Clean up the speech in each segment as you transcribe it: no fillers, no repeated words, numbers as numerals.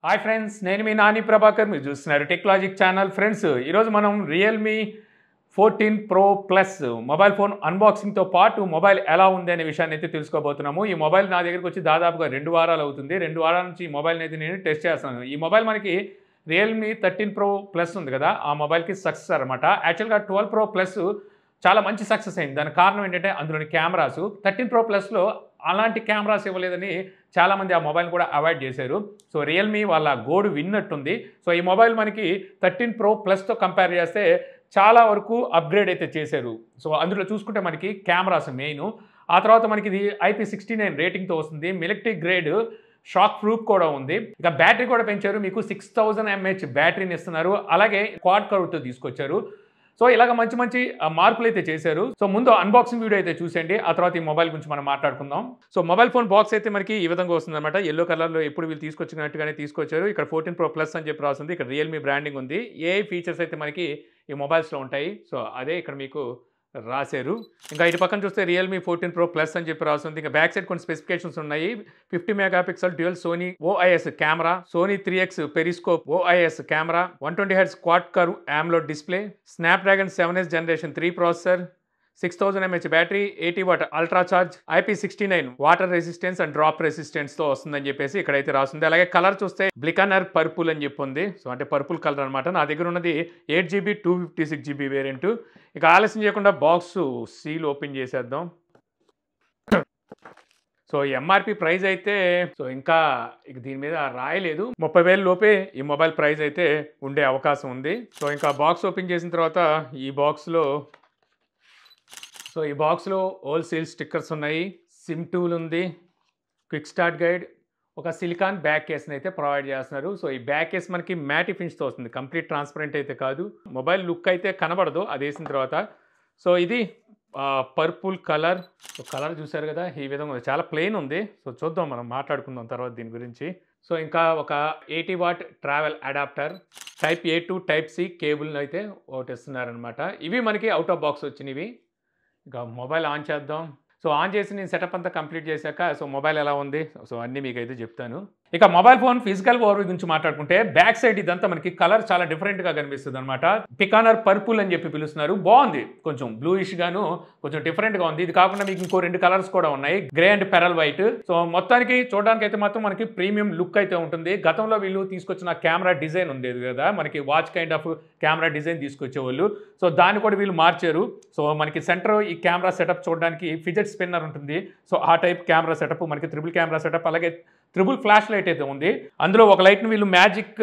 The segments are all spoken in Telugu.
హాయ్ ఫ్రెండ్స్, నేను మీ నాని ప్రభాకర్. మీరు చూస్తున్నారు టెక్లాజిక్ ఛానల్. ఫ్రెండ్స్, ఈరోజు మనం Realme 14 Pro Plus mobile phone అన్బాక్సింగ్తో పాటు మొబైల్ ఎలా ఉంది అనే విషయాన్ని అయితే తెలుసుకోబోతున్నాము. ఈ మొబైల్ నా దగ్గరికి వచ్చి దాదాపుగా 2 వారాలు అవుతుంది. 2 వారాల నుంచి ఈ మొబైల్ని అయితే నేను టెస్ట్ చేస్తున్నాను. ఈ మొబైల్ మనకి రియల్మీ 13 Pro Plus ఉంది కదా, ఆ మొబైల్కి సక్సెస్ అనమాట. యాక్చువల్గా 12 Pro Plus చాలా మంచి సక్సెస్ అయింది. దానికి కారణం ఏంటంటే అందులోని కెమెరాస్. 13 Pro Plusలో అలాంటి కెమెరాస్ ఇవ్వలేదని చాలామంది ఆ మొబైల్ కూడా అవాయిడ్ చేశారు. సో రియల్మీ వాళ్ళ గోడు విన్నట్టుంది. సో ఈ మొబైల్ మనకి 13 Pro Plusతో కంపేర్ చేస్తే చాలా వరకు అప్గ్రేడ్ అయితే చేశారు. సో అందులో చూసుకుంటే మనకి కెమెరాస్ మెయిన్. ఆ తర్వాత మనకి ఇది IP69 రేటింగ్తో వస్తుంది. మిలిటరీ గ్రేడ్ షాక్ ప్రూఫ్ కూడా ఉంది. ఇక బ్యాటరీ కూడా పెంచారు. మీకు 6000 mAh బ్యాటరీని ఇస్తున్నారు. అలాగే క్వాడ్ కర్వ్తో తీసుకొచ్చారు. సో ఇలాగ మంచి మంచి మార్పులు అయితే చేశారు. సో ముందు అన్బాక్సింగ్ వీడియో అయితే చూసేయండి, ఆ తర్వాత ఈ మొబైల్ గురించి మనం మాట్లాడుకుందాం. సో మొబైల్ ఫోన్ బాక్స్ అయితే మనకి ఈ విధంగా వస్తుంది అనమాట. ఎల్లో కలర్లో ఎప్పుడు వీళ్ళు తీసుకొచ్చినట్టుగానే తీసుకొచ్చారు. ఇక్కడ 14 Pro Plus అని చెప్పి రాస్తుంది. ఇక్కడ రియల్మీ బ్రాండింగ్ ఉంది. ఏఐ ఫీచర్స్ అయితే మనకి ఈ మొబైల్స్లో ఉంటాయి. సో అదే ఇక్కడ మీకు రాశారు. ఇంకా ఇటు పక్కన చూస్తే రియల్మీ 14 Pro Plus అని చెప్పి రాస్తుంది. ఇంకా బ్యాక్ సైడ్ కొన్ని స్పెసిఫికేషన్స్ ఉన్నాయి. 50 megapixel dual Sony OIS camera, Sony 3x periscope OIS camera, 120 Hz quad curve AMOLED display, Snapdragon 7s generation 3 processor, 6000 mAh battery, 80 watt ultra charge, IP69 water resistance and drop రెసిస్టెన్స్తో వస్తుందని చెప్పేసి ఇక్కడైతే రాస్తుంది. అలాగే కలర్ చూస్తే బ్లికనర్ పర్పుల్ అని చెప్పి ఉంది. సో అంటే పర్పుల్ కలర్ అనమాట. నా దగ్గర ఉన్నది 8GB 256GB వేరియంట్. ఇక ఆలస్యం చేయకుండా బాక్స్ సీల్ ఓపెన్ చేసేద్దాం. సో ఎంఆర్పి ప్రైస్ అయితే ఇంకా దీని మీద రాయలేదు. 30,000 లోపే ఈ మొబైల్ ప్రైస్ అయితే ఉండే అవకాశం ఉంది. సో ఇంకా బాక్స్ ఓపెన్ చేసిన తర్వాత ఈ బాక్స్లో హోల్సేల్ స్టిక్కర్స్ ఉన్నాయి, సిమ్ టూల్ ఉంది, క్విక్ స్టార్ట్ గైడ్, ఒక సిలికాన్ బ్యాక్ కేస్ని అయితే ప్రొవైడ్ చేస్తున్నారు. సో ఈ బ్యాక్ కేస్ మనకి మ్యాటి ఫినిష్తో వస్తుంది, కంప్లీట్ ట్రాన్స్పరెంట్ అయితే కాదు. మొబైల్ లుక్ అయితే కనబడదు అది వేసిన తర్వాత. సో ఇది పర్పుల్ కలర్. సో కలర్ చూసారు కదా, ఈ విధంగా చాలా ప్లెయిన్ ఉంది. సో చూద్దాం, మనం మాట్లాడుకుందాం తర్వాత దీని గురించి. సో ఇంకా ఒక 80 what travel adapter, type A to type C కేబుల్ని అయితే ఒకటి ఇస్తున్నారనమాట. ఇవి మనకి అవుట్ ఆఫ్ బాక్స్ వచ్చినవి. ఇంకా మొబైల్ ఆన్ చేద్దాం. సో ఆన్ చేసి నేను సెటప్ అంతా కంప్లీట్ చేశాక సో మొబైల్ ఎలా ఉంది సో అన్నీ మీకు అయితే చెప్తాను. ఇక మొబైల్ ఫోన్ ఫిజికల్ ఓవర్ గురించి మాట్లాడుకుంటే బ్యాక్ సైడ్ ఇదంతా మనకి కలర్ చాలా డిఫరెంట్గా కనిపిస్తుంది అనమాట. పికానర్ పర్పుల్ అని చెప్పి పిలుస్తున్నారు. బాగుంది, కొంచెం బ్లూయిష్ గాను కొంచెం డిఫరెంట్గా ఉంది. ఇది కాకుండా మీకు ఇంకో 2 కలర్స్ కూడా ఉన్నాయి, grey and pearl white. So మొత్తానికి చూడడానికి అయితే మాత్రం మనకి ప్రీమియం లుక్ అయితే ఉంటుంది. గతంలో వీళ్ళు తీసుకొచ్చిన కెమెరా డిజైన్ ఉండేది కదా, మనకి watch kind of camera design తీసుకొచ్చేవాళ్ళు. సో దాన్ని కూడా వీళ్ళు మార్చారు. సో మనకి సెంటర్ ఈ కెమెరా సెటప్ చూడడానికి ఫిజెట్ స్పిన్నర్ ఉంటుంది. సో ఆ టైప్ కెమెరా సెటప్ మనకి ట్రిపుల్ కెమెరా సెటప్, అలాగే ట్రిపుల్ ఫ్లాష్ లైట్ అయితే ఉంది. అందులో ఒక లైట్ని వీళ్ళు మ్యాజిక్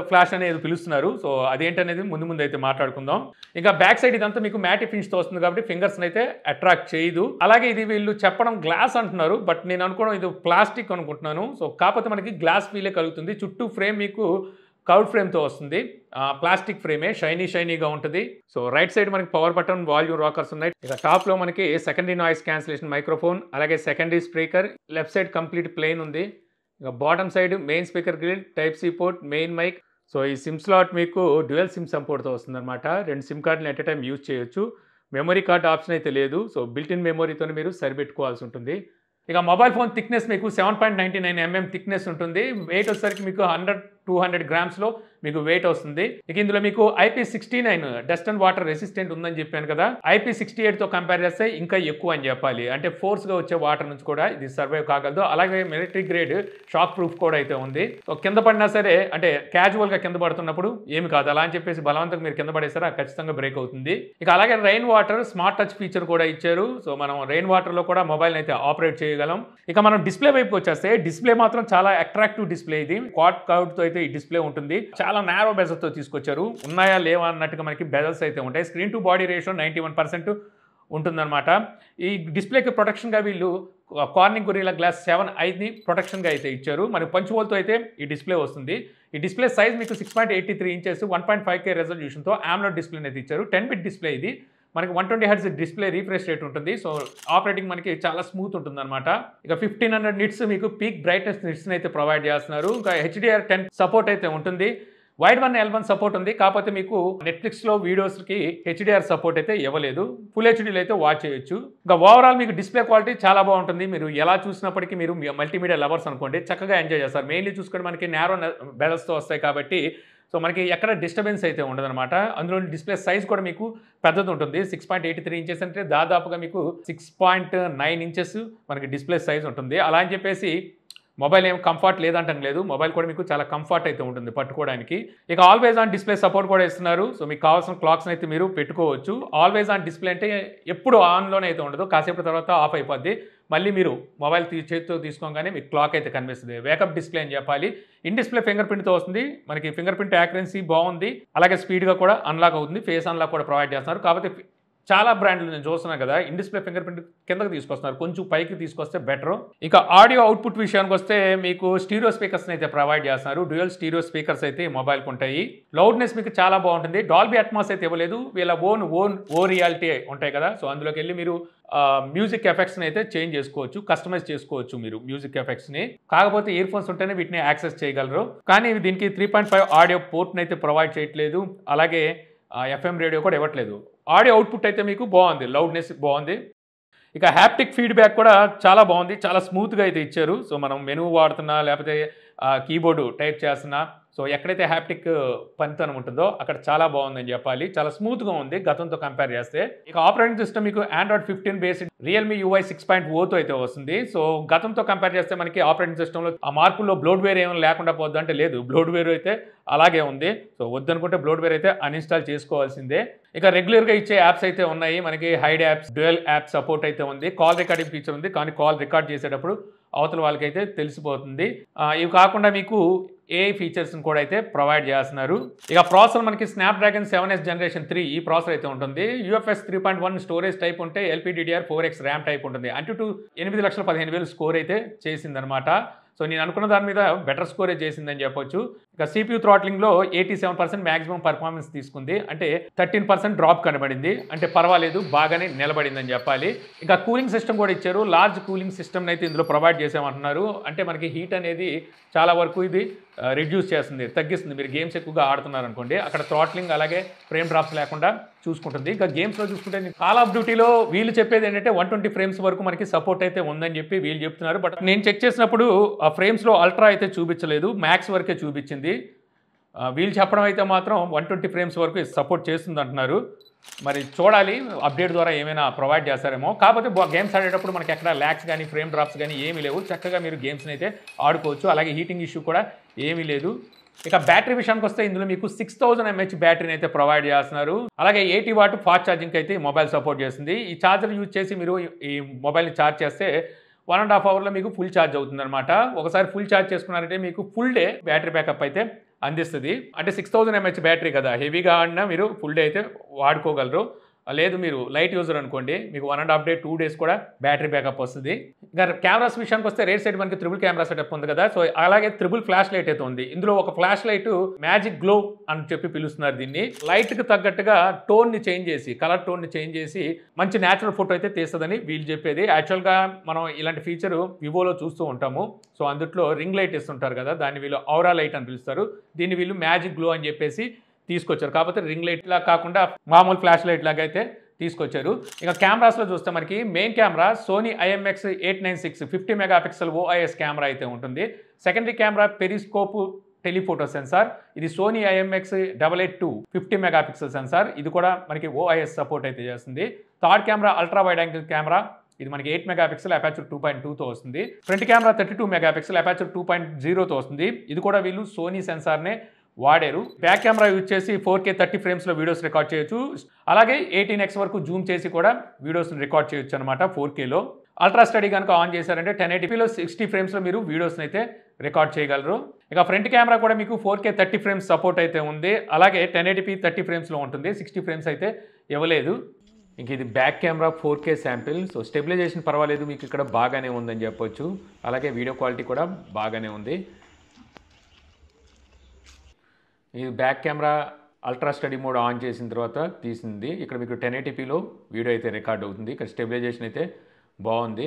ఫ్లాష్ అనేది పిలుస్తున్నారు. సో అదేంటనేది ముందు అయితే మాట్లాడుకుందాం. ఇంకా బ్యాక్ సైడ్ ఇదంతా మీకు మ్యాటి ఫినిష్తో వస్తుంది కాబట్టి ఫింగర్స్ని అయితే అట్రాక్ట్ చేయదు. అలాగే ఇది వీళ్ళు చెప్పడం గ్లాస్ అంటున్నారు, బట్ నేను అనుకోవడం ఇది ప్లాస్టిక్ అనుకుంటున్నాను. సో కాకపోతే మనకి గ్లాస్ ఫీలే కలుగుతుంది. చుట్టూ ఫ్రేమ్ మీకు కర్వ్డ్ ఫ్రేమ్తో వస్తుంది. ప్లాస్టిక్ ఫ్రేమే, షైనీగా ఉంటుంది. సో రైట్ సైడ్ మనకి పవర్ బటన్, వాల్యూమ్ రాకర్స్ ఉన్నాయి. ఇక టాప్లో మనకి సెకండరీ నాయిస్ క్యాన్సిలేషన్ మైక్రోఫోన్, అలాగే secondary speaker. Left side complete plain ఉంది. ఇక bottom side main speaker grill, type C port, main mic. So ఈ సిమ్ స్లాట్ మీకు డ్యూయల్ సిమ్ సపోర్ట్తో వస్తుంది అనమాట. 2 సిమ్ కార్డుని ఎట్ ఎ టైం యూజ్ చేయొచ్చు. మెమరీ కార్డ్ ఆప్షన్ అయితే లేదు. సో బిల్ట్-ఇన్ మెమరీతో మీరు సరిపెట్టుకోవాల్సి ఉంటుంది. ఇక మొబైల్ ఫోన్ థిక్నెస్ మీకు 7.99 mm థిక్నెస్ ఉంటుంది. వెయిట్ వచ్చేసరికి మీకు 100-200 గ్రామ్స్లో మీకు వెయిట్ వస్తుంది. ఇక ఇందులో మీకు IP69 dust and water resistant ఉందని చెప్పాను కదా, IP68తో కంపేర్ చేస్తే ఇంకా ఎక్కువ అని చెప్పాలి. అంటే ఫోర్స్గా వచ్చే వాటర్ నుంచి కూడా ఇది సర్వైవ్ కాగలదు. అలాగే మిలిటరీ గ్రేడ్ షాక్ ప్రూఫ్ కూడా అయితే ఉంది. సో కింద పడినా సరే, అంటే క్యాజువల్గా కింద పడుతున్నప్పుడు ఏమి కాదు. అలా అని చెప్పేసి బలవంతంగా మీరు కింద పడేస్తారా ఖచ్చితంగా బ్రేక్ అవుతుంది. ఇక అలాగే rain water smart touch feature కూడా ఇచ్చారు. సో మనం రెయిన్ వాటర్లో కూడా మొబైల్ అయితే ఆపరేట్ చేయగలం. ఇక మనం డిస్ప్లే వైపుకి వచ్చేస్తే డిస్ప్లే మాత్రం చాలా అట్రాక్టివ్ డిస్ప్లే. ఇది క్వాడ్ కర్వ్తో అయితే ఈ డిస్ప్లే ఉంటుంది. చాలా నారో బెజల్తో తీసుకొచ్చారు. ఉన్నాయా లేవా అన్నట్టుగా మనకి బెజల్స్ అయితే ఉంటాయి. స్క్రీన్ టు బాడీ రేషియో 91% ఉంటుందన్నమాట. ఈ డిస్ప్లేకి ప్రొటెక్షన్గా వీళ్ళు కార్నింగ్ గొరిల్లా గ్లాస్ 7i ప్రొటెక్షన్గా అయితే ఇచ్చారు. మనకి పంచ్ హోల్తో అయితే ఈ డిస్ప్లే వస్తుంది. ఈ డిస్ప్లే సైజ్ మీకు 6.83 ఇంచెస్ 1.5K రెజల్యూషన్తో AMOLED డిస్ప్లేని అయితే ఇచ్చారు. 10-bit డిస్ప్లే ఇది. మనకి 120 Hz డిస్ప్లే రీఫ్రెష్ రేట్ ఉంటుంది. సో ఆపరేటింగ్ మనకి చాలా స్మూత్ ఉంటుంది అనమాట. ఇక 1500 నిట్స్ మీకు పీక్ బ్రైట్నెస్ నిట్స్ని అయితే ప్రొవైడ్ చేస్తున్నారు. ఇంకా HDR10 సపోర్ట్ అయితే ఉంటుంది. వైడ్ వన్ L1 సపోర్ట్ ఉంది. కాకపోతే మీకు నెట్‌ఫ్లిక్స్‌లో వీడియోస్‌కి హెచ్‌డీఆర్ సపోర్ట్ అయితే ఇవ్వలేదు. ఫుల్ హెచ్‌డీలో అయితే వాచ్ చేయొచ్చు. ఇంకా ఓవరాల్ మీకు డిస్‌ప్లే క్వాలిటీ చాలా బాగుంటుంది. మీరు ఎలా చూసినప్పటికీ మీరు మల్టీమీడియా లవర్స్ అనుకోండి చక్కగా ఎంజాయ్ చేస్తారు. మెయిన్‌లీ చూసుకుంటే మనకి నారో బెరల్స్‌తో వస్తాయి కాబట్టి సో మనకి ఎక్కడ డిస్టర్బెన్స్ అయితే ఉండదనమాట. అందులో డిస్‌ప్లే సైజ్ కూడా మీకు పెద్దది ఉంటుంది. 6.83 ఇంచెస్ అంటే దాదాపుగా మీకు 6.9 ఇంచెస్ మనకి డిస్‌ప్లే సైజ్ ఉంటుంది. అలా అని చెప్పేసి మొబైల్ ఏం కంఫర్ట్ లేదంటం లేదు. మొబైల్ కూడా మీకు చాలా కంఫర్ట్ అయితే ఉంటుంది పట్టుకోవడానికి. ఇక ఆల్వేస్ ఆన్ డిస్‌ప్లే సపోర్ట్ కూడా ఇస్తున్నారు. సో మీకు కావాల్సిన క్లాక్స్‌ని అయితే మీరు పెట్టుకోవచ్చు. ఆల్వేస్ ఆన్ డిస్‌ప్లే అంటే ఎప్పుడు ఆన్‌లోనే అయితే ఉండదు. కాసేపటి తర్వాత ఆఫ్ అయిపోద్ది. మళ్ళీ మీరు మొబైల్ చేతితో తీసుకోగానే మీకు క్లాక్ అయితే కనిపిస్తుంది. వేకప్ డిస్‌ప్లే అని చెప్పాలి. ఇన్ డిస్‌ప్లే ఫింగర్ ప్రింట్‌తో వస్తుంది. మనకి ఫింగర్ ప్రింట్ యాక్యురసీ బాగుంది. అలాగే స్పీడ్‌గా కూడా అన్లాక్ అవుతుంది. ఫేస్ అన్లాక్ కూడా ప్రొవైడ్ చేస్తున్నారు. కాకపోతే చాలా బ్రాండ్లు నేను చూస్తున్నాను కదా ఇన్ డిస్‌ప్లే ఫింగర్ ప్రింట్ కిందకి తీసుకొస్తున్నారు. కొంచెం పైకి తీసుకొస్తే బెటరు. ఇక ఆడియో అవుట్‌పుట్ విషయానికి వస్తే మీకు స్టీరియో స్పీకర్స్‌ని అయితే ప్రొవైడ్ చేస్తున్నారు. డ్యూయల్ స్టీరియో స్పీకర్స్ అయితే మొబైల్‌కి ఉంటాయి. లౌడ్‌నెస్ మీకు చాలా బాగుంటుంది. డాల్బీ అట్మాస్ అయితే ఇవ్వలేదు. వీళ్ళ ఓ రియాలిటీ ఉంటాయి కదా సో అందులోకి వెళ్ళి మీరు మ్యూజిక్ ఎఫెక్ట్స్ని అయితే చేంజ్ చేసుకోవచ్చు. కస్టమైజ్ చేసుకోవచ్చు మీరు మ్యూజిక్ ఎఫెక్ట్స్ని. కాకపోతే ఇయర్ ఫోన్స్ ఉంటేనే వీటిని యాక్సెస్ చేయగలరు. కానీ దీనికి 3.5 ఆడియో పోర్ట్ని అయితే ప్రొవైడ్ చేయట్లేదు. అలాగే ఎఫ్ఎం రేడియో కూడా ఇవ్వట్లేదు. ఆడియో అవుట్పుట్ అయితే మీకు బాగుంది. లౌడ్‌నెస్ బాగుంది. ఇక హ్యాప్టిక్ ఫీడ్‌బ్యాక్ కూడా చాలా బాగుంది. చాలా స్మూత్‌గా అయితే ఇచ్చారు. సో మనం మెనూ వాడుతున్నా లేకపోతే కీబోర్డు టైప్ చేస్తున్నా సో ఎక్కడైతే హ్యాప్టిక్ పనితనం ఉంటుందో అక్కడ చాలా బాగుందని చెప్పాలి. చాలా స్మూత్‌గా ఉంది గతంతో కంపేర్ చేస్తే. ఇక ఆపరేటింగ్ సిస్టమ్ మీకు ఆండ్రాయిడ్ 15 బేస్డ్ రియల్‌మీ UI 6.0తో అయితే వస్తుంది. సో గతంతో కంపేర్ చేస్తే మనకి ఆపరేటింగ్ సిస్టమ్‌లో ఆ మార్పుల్లో బ్లోట్‌వేర్ ఏమైనా లేకుండా పోద్దా అంటే లేదు. బ్లోట్‌వేర్ అయితే అలాగే ఉంది. సో వద్దనుకుంటే బ్లోట్‌వేర్ అయితే అన్‌ఇన్‌స్టాల్ చేసుకోవాల్సిందే. ఇక రెగ్యులర్‌గా ఇచ్చే యాప్స్ అయితే ఉన్నాయి. మనకి hide apps, dual app support అయితే ఉంది. కాల్ రికార్డింగ్ ఫీచర్ ఉంది. కానీ కాల్ రికార్డ్ చేసేటప్పుడు అవతల వాళ్ళకైతే తెలిసిపోతుంది. ఇవి కాకుండా మీకు ఏఐ ఫీచర్స్ని కూడా అయితే ప్రొవైడ్ చేస్తున్నారు. ఇక ప్రాసెసర్ మనకి స్నాప్డ్రాగన్ 7S జనరేషన్ 3 ఈ ప్రాసెసర్ అయితే ఉంటుంది. UFS 3.1 స్టోరేజ్ టైప్ ఉంటే LPDDR4X ర్యామ్ టైప్ ఉంటుంది. అంటూ 8,15,000 స్కోర్ అయితే చేసిందనమాట. సో నేను అనుకున్న దాని మీద బెటర్ స్కోరే చేసిందని చెప్పొచ్చు. ఇక CPU థ్రాట్లింగ్లో 87% మ్యాక్సిమం పర్ఫార్మెన్స్ తీసుకుంది. అంటే 13% డ్రాప్ కనబడింది. అంటే పర్వాలేదు బాగానే నిలబడిందని చెప్పాలి. ఇక కూలింగ్ సిస్టమ్ కూడా ఇచ్చారు. లార్జ్ కూలింగ్ సిస్టమ్ని అయితే ఇందులో ప్రొవైడ్ చేసామంటున్నారు. అంటే మనకి హీట్ అనేది చాలా వరకు ఇది రిడ్యూస్ చేస్తుంది, తగ్గిస్తుంది. మీరు గేమ్స్ ఎక్కువగా ఆడుతున్నారు అనుకోండి అక్కడ థ్రాట్లింగ్ అలాగే ఫ్రేమ్ డ్రాప్స్ లేకుండా చూసుకుంటుంది. ఇక గేమ్స్లో చూసుకుంటే కాల్ ఆఫ్ డ్యూటీలో వీళ్ళు చెప్పేది ఏంటంటే 120 ఫ్రేమ్స్ వరకు మనకి సపోర్ట్ అయితే ఉందని చెప్పి వీళ్ళు చెప్తున్నారు. బట్ నేను చెక్ చేసినప్పుడు ఆ ఫ్రేమ్స్లో అల్ట్రా అయితే చూపించలేదు, మ్యాక్స్ వరకే చూపించింది. వీళ్ళు చెప్పడం అయితే మాత్రం 120 ఫ్రేమ్స్ వరకు సపోర్ట్ చేస్తుంది అంటున్నారు. మరి చూడాలి అప్డేట్ ద్వారా ఏమైనా ప్రొవైడ్ చేస్తారేమో. కాకపోతే గేమ్స్ ఆడేటప్పుడు మనకి ఎక్కడ ల్యాక్స్ కానీ ఫ్రేమ్ డ్రాప్స్ కానీ ఏమీ లేవు. చక్కగా మీరు గేమ్స్ని అయితే ఆడుకోవచ్చు. అలాగే హీటింగ్ ఇష్యూ కూడా ఏమీ లేదు. ఇక బ్యాటరీ విషయానికి వస్తే ఇందులో మీకు 6000 mAh బ్యాటరీని అయితే ప్రొవైడ్ చేస్తున్నారు. అలాగే 80 వాట్ ఫాస్ట్ ఛార్జింగ్ అయితే మొబైల్ సపోర్ట్ చేస్తుంది. ఈ ఛార్జర్ యూజ్ చేసి మీరు ఈ మొబైల్ని ఛార్జ్ చేస్తే 1.5 అవర్లో మీకు ఫుల్ ఛార్జ్ అవుతుంది అనమాట. ఒకసారి ఫుల్ ఛార్జ్ చేసుకున్నారంటే మీకు ఫుల్ డే బ్యాటరీ బ్యాకప్ అయితే అందిస్తుంది. అంటే 6000 mAh బ్యాటరీ కదా, హెవీగా ఆడినా మీరు ఫుల్ డే అయితే వాడుకోగలరు. లేదు మీరు లైట్ యూజర్ అనుకోండి మీకు 1.5 డే 2 డేస్ కూడా బ్యాటరీ బ్యాకప్ వస్తుంది. ఇంకా కెమెరాస్ విషయానికి వస్తే రేట్ సైడ్ మనకి ట్రిపుల్ కెమెరా సెటప్ ఉంది కదా. సో అలాగే ట్రిపుల్ ఫ్లాష్ లైట్ అయితే ఉంది. ఇందులో ఒక ఫ్లాష్ లైట్ మ్యాజిక్ గ్లో అని చెప్పి పిలుస్తున్నారు దీన్ని. లైట్కి తగ్గట్టుగా టోన్ని చేంజ్ చేసి కలర్ టోన్ని చేంజ్ చేసి మంచి న్యాచురల్ ఫోటో అయితే తీస్తుందని వీళ్ళు చెప్పేది. యాక్చువల్గా మనం ఇలాంటి ఫీచర్ వివోలో చూస్తూ ఉంటాము. సో అందులో రింగ్ లైట్ ఇస్తుంటారు కదా, దాన్ని వీళ్ళు ఔరా లైట్ అని పిలుస్తారు. దీన్ని వీళ్ళు మ్యాజిక్ గ్లో అని చెప్పేసి తీసుకొచ్చారు. కాకపోతే రింగ్ లైట్ లాగా కాకుండా మామూలు ఫ్లాష్ లైట్ లాగా అయితే తీసుకొచ్చారు. ఇక కెమెరాస్లో చూస్తే మనకి main camera Sony IMX896 50 megapixel OIS camera అయితే ఉంటుంది. Secondary camera periscope telephoto sensor. ఇది సోనీ IMX882 50 మెగాపిక్సెల్ సెన్సార్. ఇది కూడా మనకి OIS సపోర్ట్ అయితే చేస్తుంది. Third camera ultra wide angle camera. ఇది మనకి 8 మెగాపిక్సెల్ అపాచర్ 2.2తో వస్తుంది. ఫ్రంట్ కెమెరా 32 మెగాపిక్సెల్ అపాచర్ 2.0తో వస్తుంది. ఇది కూడా వీళ్ళు సోనీ సెన్సార్నే వాడారు. బ్యాక్ కెమెరా యూజ్ చేసి 4K 30 ఫ్రేమ్స్లో వీడియోస్ రికార్డ్ చేయొచ్చు. అలాగే 18x వరకు జూమ్ చేసి కూడా వీడియోస్ని రికార్డ్ చేయొచ్చు అనమాట 4Kలో. అల్ట్రా స్టడీ కనుక ఆన్ చేశారంటే 1080pలో 60 ఫ్రేమ్స్లో మీరు వీడియోస్ని అయితే రికార్డ్ చేయగలరు. ఇక ఫ్రంట్ కెమెరా కూడా మీకు 4K 30 ఫ్రేమ్స్ సపోర్ట్ అయితే ఉంది. అలాగే 1080p 30 ఫ్రేమ్స్లో ఉంటుంది. 60 ఫ్రేమ్స్ అయితే ఇవ్వలేదు. ఇంక ఇది back camera 4K sample. So stabilization పర్వాలేదు, మీకు ఇక్కడ బాగానే ఉందని చెప్పొచ్చు. అలాగే వీడియో క్వాలిటీ కూడా బాగానే ఉంది. ఇది back camera ultra study mode on చేసిన తర్వాత తీసింది. ఇక్కడ మీకు 1080pలో వీడియో అయితే రికార్డ్ అవుతుంది. ఇక్కడ స్టెబిలైజేషన్ అయితే బాగుంది.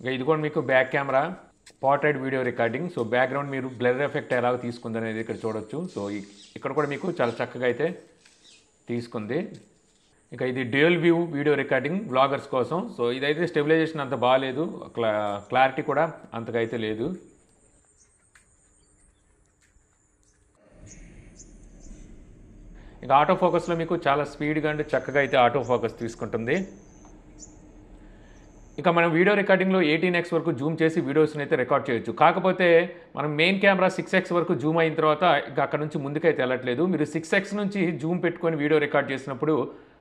ఇక ఇది కూడా మీకు back camera portrait video recording. So background మీరు బ్లర్ ఎఫెక్ట్ ఎలా తీసుకుంది అనేది ఇక్కడ చూడొచ్చు. సో ఇక్కడ కూడా మీకు చాలా చక్కగా అయితే తీసుకుంది. ఇక ఇది dual view video recording vloggers కోసం. సో ఇదైతే స్టెబిలైజేషన్ అంత బాగాలేదు, క్లారిటీ కూడా అంతగా అయితే లేదు. ఇక ఆటో ఫోకస్లో మీకు చాలా స్పీడ్గా అండ్ చక్కగా అయితే ఆటో ఫోకస్ తీసుకుంటుంది. ఇక మనం వీడియో రికార్డింగ్లో 18x వరకు జూమ్ చేసి వీడియోస్ని అయితే రికార్డ్ చేయొచ్చు. కాకపోతే మనం మెయిన్ కెమెరా 6x వరకు జూమ్ అయిన తర్వాత ఇంకా అక్కడ నుంచి ముందుకైతే వెళ్ళట్లేదు. మీరు 6x నుంచి జూమ్ పెట్టుకొని వీడియో రికార్డ్ చేసినప్పుడు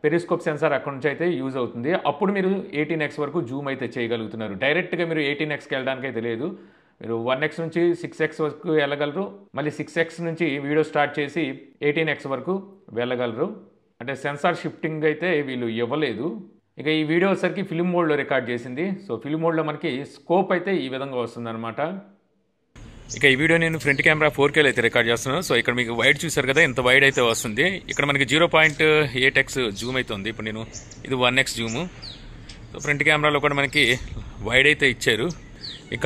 పెరిస్కోప్ సెన్సార్ అక్కడ నుంచి అయితే యూజ్ అవుతుంది. అప్పుడు మీరు 18x వరకు జూమ్ అయితే చేయగలుగుతున్నారు. డైరెక్ట్గా మీరు 18xకి వెళ్ళడానికి అయితే లేదు. మీరు 1x నుంచి 6x వరకు వెళ్ళగలరు. మళ్ళీ 6x నుంచి వీడియో స్టార్ట్ చేసి 18x వరకు వెళ్ళగలరు. అంటే సెన్సార్ షిఫ్టింగ్ అయితే వీళ్ళు ఇవ్వలేదు. ఇక ఈ వీడియో వచ్చేసరికి ఫిల్మ్ మోడ్లో రికార్డ్ చేసింది. సో ఫిల్మ్ మోడ్లో మనకి స్కోప్ అయితే ఈ విధంగా వస్తుందన్నమాట. ఇక ఈ వీడియో నేను ఫ్రంట్ కెమెరా 4Kలో అయితే రికార్డ్ చేస్తున్నాను. సో ఇక్కడ మీకు వైడ్ చూసారు కదా, ఎంత వైడ్ అయితే వస్తుంది. ఇక్కడ మనకి 0.8x జూమ్ అయితే ఉంది. ఇప్పుడు నేను ఇది 1x జూము. సో ఫ్రంట్ కెమెరాలో కూడా మనకి వైడ్ అయితే ఇచ్చారు. ఇక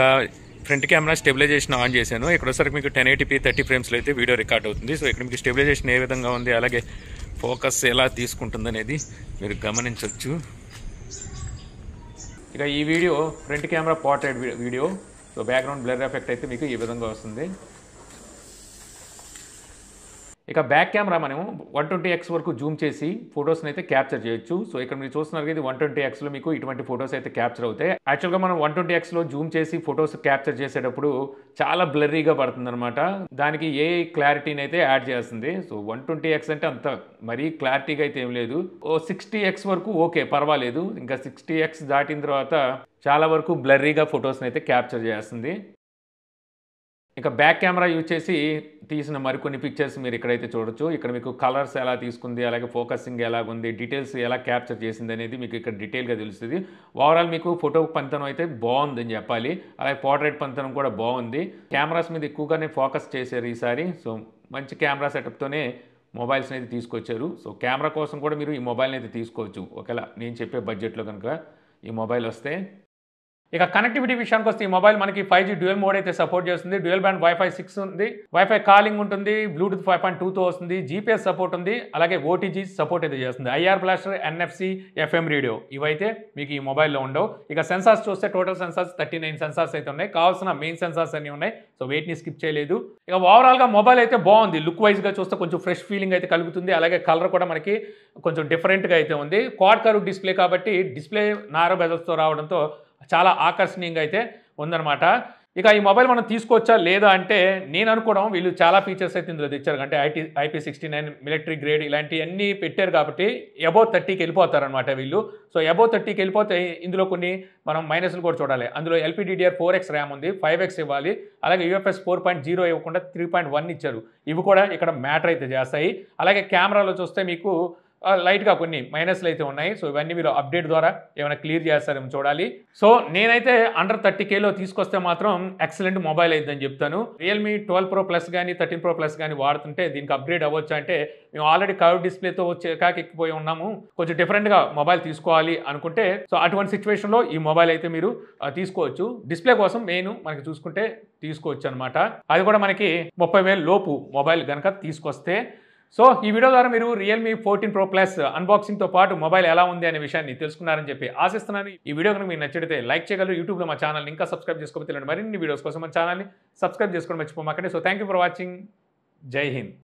ఫ్రంట్ కెమెరా స్టెబిలైజేషన్ ఆన్ చేశాను. ఇక్కడ వచ్చేసరికి మీకు 1080p 30 ఫ్రేమ్స్లో అయితే వీడియో రికార్డ్ అవుతుంది. సో ఇక్కడ మీకు స్టెబిలైజేషన్ ఏ విధంగా ఉంది, అలాగే ఫోకస్ ఎలా తీసుకుంటుంది అనేది మీరు గమనించవచ్చు. ఇక ఈ video front camera portrait video. So background blur effect అయితే మీకు ఈ విధంగా వస్తుంది. ఇక బ్యాక్ కెమెరా మనము 120x వరకు జూమ్ చేసి ఫొటోస్ని అయితే క్యాప్చర్ చేయొచ్చు. సో ఇక్కడ మీరు చూస్తున్నారు ఇది 120xలో మీకు ఇటువంటి ఫొటోస్ అయితే క్యాప్చర్ అవుతాయి. యాక్చువల్గా మనం 120xలో జూమ్ చేసి ఫొటోస్ క్యాప్చర్ చేసేటప్పుడు చాలా బ్లర్రీగా పడుతుంది అనమాట. దానికి ఏ క్లారిటీని అయితే యాడ్ చేస్తుంది. సో 120x అంటే అంత మరీ క్లారిటీగా అయితే ఏం లేదు. 60x వరకు ఓకే, పర్వాలేదు. ఇంకా 60x దాటిన తర్వాత చాలా వరకు బ్లర్రీగా ఫొటోస్ని అయితే క్యాప్చర్ చేస్తుంది. ఇక బ్యాక్ కెమెరా యూజ్ చేసి తీసిన మరికొన్ని పిక్చర్స్ మీరు ఇక్కడైతే చూడొచ్చు. ఇక్కడ మీకు కలర్స్ ఎలా తీసుకుంది, అలాగే ఫోకసింగ్ ఎలాగుంది, డీటెయిల్స్ ఎలా క్యాప్చర్ చేసింది అనేది మీకు ఇక్కడ డీటెయిల్గా తెలుస్తుంది. ఓవరాల్ మీకు ఫోటో పంతనం అయితే బాగుందని చెప్పాలి. అలాగే పోర్ట్రైట్ పంతనం కూడా బాగుంది. కెమెరాస్ మీద ఎక్కువగానే ఫోకస్ చేశారు ఈసారి. సో మంచి కెమెరా సెటప్తోనే మొబైల్స్ని అయితే తీసుకొచ్చారు. సో కెమెరా కోసం కూడా మీరు ఈ మొబైల్ని అయితే తీసుకోవచ్చు ఒకవేళ నేను చెప్పే బడ్జెట్లో కనుక ఈ మొబైల్ వస్తే. ఇక కనెక్టివిటీ విషయానికి వస్తే ఈ మొబైల్ మనకి 5G డ్యూయల్ మోడ్ అయితే సపోర్ట్ చేస్తుంది. డ్యూయల్ బ్యాండ్ వైఫై 6 ఉంది, వైఫై కాలింగ్ ఉంటుంది, బ్లూటూత్ 5.2తో వస్తుంది, GPS సపోర్ట్ ఉంది, అలాగే OTG సపోర్ట్ అయితే చేస్తుంది. IR blaster, NFC, FM radio ఇవైతే మీకు ఈ మొబైల్లో ఉండవు. ఇక సెన్సార్స్ చూస్తే టోటల్ సెన్సార్స్ 39 సెన్సార్స్ అయితే ఉన్నాయి. కావాల్సిన మెయిన్ సెన్సార్స్ అన్నీ ఉన్నాయి. సో వెయిట్ని స్కిప్ చేయలేదు. ఇక ఓవరాల్గా మొబైల్ అయితే బాగుంది. లుక్ వైజ్గా చూస్తే కొంచెం ఫ్రెష్ ఫీలింగ్ అయితే కలుగుతుంది. అలాగే కలర్ కూడా మనకి కొంచెం డిఫరెంట్గా అయితే ఉంది. క్వాడ్ కర్వ్ డిస్ప్లే కాబట్టి డిస్ప్లే నారో బెజల్స్తో రావడంతో చాలా ఆకర్షణీయంగా అయితే ఉందన్నమాట. ఇక ఈ మొబైల్ మనం తీసుకోవచ్చా లేదా అంటే నేను అనుకోవడం వీళ్ళు చాలా ఫీచర్స్ అయితే ఇందులో తెచ్చారు. అంటే IP69 మిలిటరీ గ్రేడ్ ఇలాంటివన్నీ పెట్టారు కాబట్టి అబౌవ్ 30కి వెళ్ళిపోతారనమాట వీళ్ళు. సో అబౌవ్ 30కి వెళ్ళిపోతే ఇందులో కొన్ని మనం మైనస్లు కూడా చూడాలి. అందులో LPDDR4X ర్యామ్ ఉంది, 5X ఇవ్వాలి, అలాగే UFS 4.0 ఇవ్వకుండా 3.1 ఇచ్చారు. ఇవి కూడా ఇక్కడ మ్యాటర్ అయితే చేస్తాయి. అలాగే కెమెరాలో చూస్తే మీకు లైట్గా కొన్ని మైనస్లు అయితే ఉన్నాయి. సో ఇవన్నీ మీరు అప్డేట్ ద్వారా ఏమైనా క్లియర్ చేస్తారేమో చూడాలి. సో నేనైతే అండర్ 30Kలో తీసుకొస్తే మాత్రం ఎక్సలెంట్ మొబైల్ అయిద్దని చెప్తాను. రియల్మీ 12 Pro Plus కానీ 13 Pro Plus కానీ వాడుతుంటే దీనికి అప్గ్రేడ్ అవ్వచ్చు. అంటే మేము ఆల్రెడీ కర్వ్ డిస్ప్లేతో ఎక్కిపోయి ఉన్నాము, కొంచెం డిఫరెంట్గా మొబైల్ తీసుకోవాలి అనుకుంటే సో అటువంటి సిచ్యువేషన్లో ఈ మొబైల్ అయితే మీరు తీసుకోవచ్చు. డిస్ప్లే కోసం మెయిన్ మనకి చూసుకుంటే తీసుకోవచ్చు అనమాట. అది కూడా మనకి 30,000 లోపు మొబైల్ కనుక తీసుకొస్తే. సో ఈ వీడియో ద్వారా మీరు రియల్మీ 14 Pro Plus అన్బాక్సింగ్తో పాటు మొబైల్ ఎలా ఉంది అనే విషయాన్ని తెలుసుకున్నారని చెప్పి ఆశిస్తున్నాను. ఈ వీడియో కనుక మీకు నచ్చితే లైక్ చేయగలరు. యూట్యూబ్లో మా ఛానల్ని ఇంకా సబ్స్క్రైబ్ చేసుకోకపోతే మరిన్ని వీడియోస్ కోసం మా ఛానల్ని సబ్స్క్రైబ్ చేసుకోవడం మర్చిపోమాకండి. So thank you for watching. జై హింద్.